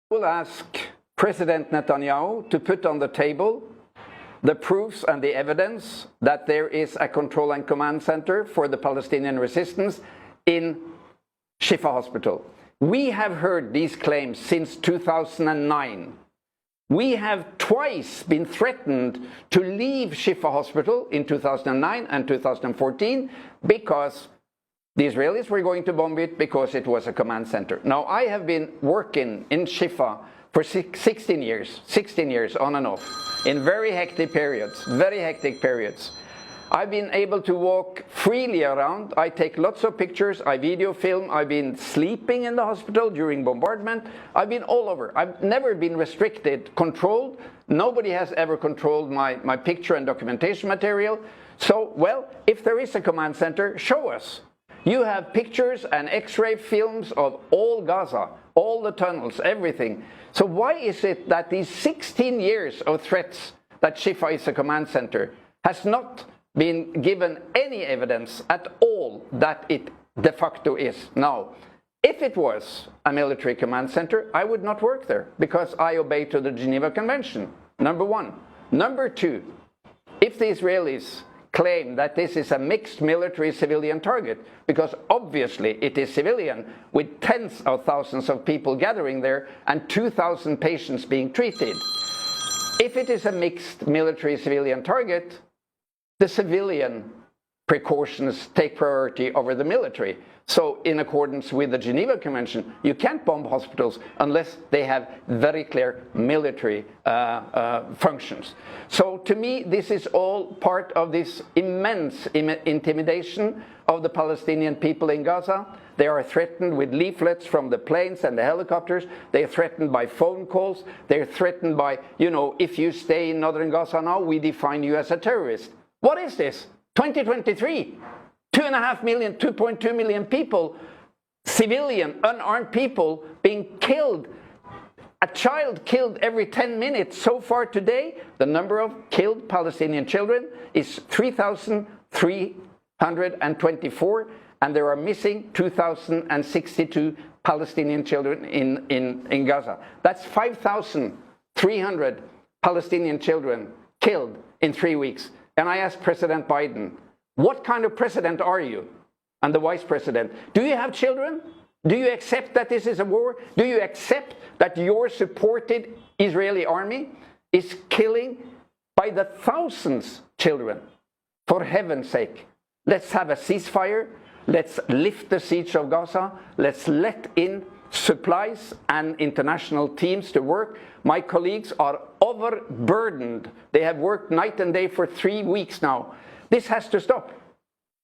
will ask President Netanyahu to put on the table the proofs and the evidence that there is a control and command center for the Palestinian resistance in Shifa Hospital. We have heard these claims since 2009. We have twice been threatened to leave Shifa Hospital in 2009 and 2014 because the Israelis were going to bomb it because it was a command center. Now, I have been working in Shifa for 16 years on and off, in very hectic periods. I've been able to walk freely around. I take lots of pictures, I video film. I've been sleeping in the hospital during bombardment. I've been all over. I've never been restricted, controlled. Nobody has ever controlled my picture and documentation material. So, well, if there is a command center, show us. You have pictures and X-ray films of all Gaza, all the tunnels, everything. So why is it that these 16 years of threats that Shifa is a command center has not been given any evidence at all that it de facto is? Now, if it was a military command center, I would not work there because I obey to the Geneva Convention, number one. Number two, if the Israelis claim that this is a mixed military-civilian target, because obviously it is civilian, with tens of thousands of people gathering there and 2,000 patients being treated. If it is a mixed military-civilian target, the civilian precautions take priority over the military. So in accordance with the Geneva Convention, you can't bomb hospitals unless they have very clear military functions. So to me, this is all part of this immense intimidation of the Palestinian people in Gaza. They are threatened with leaflets from the planes and the helicopters. They are threatened by phone calls. They're threatened by, you know, if you stay in northern Gaza now, we define you as a terrorist. What is this? 2023, 2.5 million, 2.2 million people, civilian, unarmed people being killed. A child killed every 10 minutes. So far today, the number of killed Palestinian children is 3,324, and there are missing 2,062 Palestinian children in Gaza. That's 5,300 Palestinian children killed in 3 weeks. And I asked President Biden, what kind of president are you? And the vice president, do you have children? Do you accept that this is a war? Do you accept that your supported Israeli army is killing by the thousands children? For heaven's sake, let's have a ceasefire. Let's lift the siege of Gaza. Let's let in supplies and international teams to work. My colleagues are overburdened. They have worked night and day for 3 weeks now. This has to stop.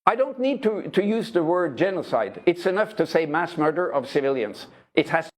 I don't need to use the word genocide. It's enough to say mass murder of civilians. It has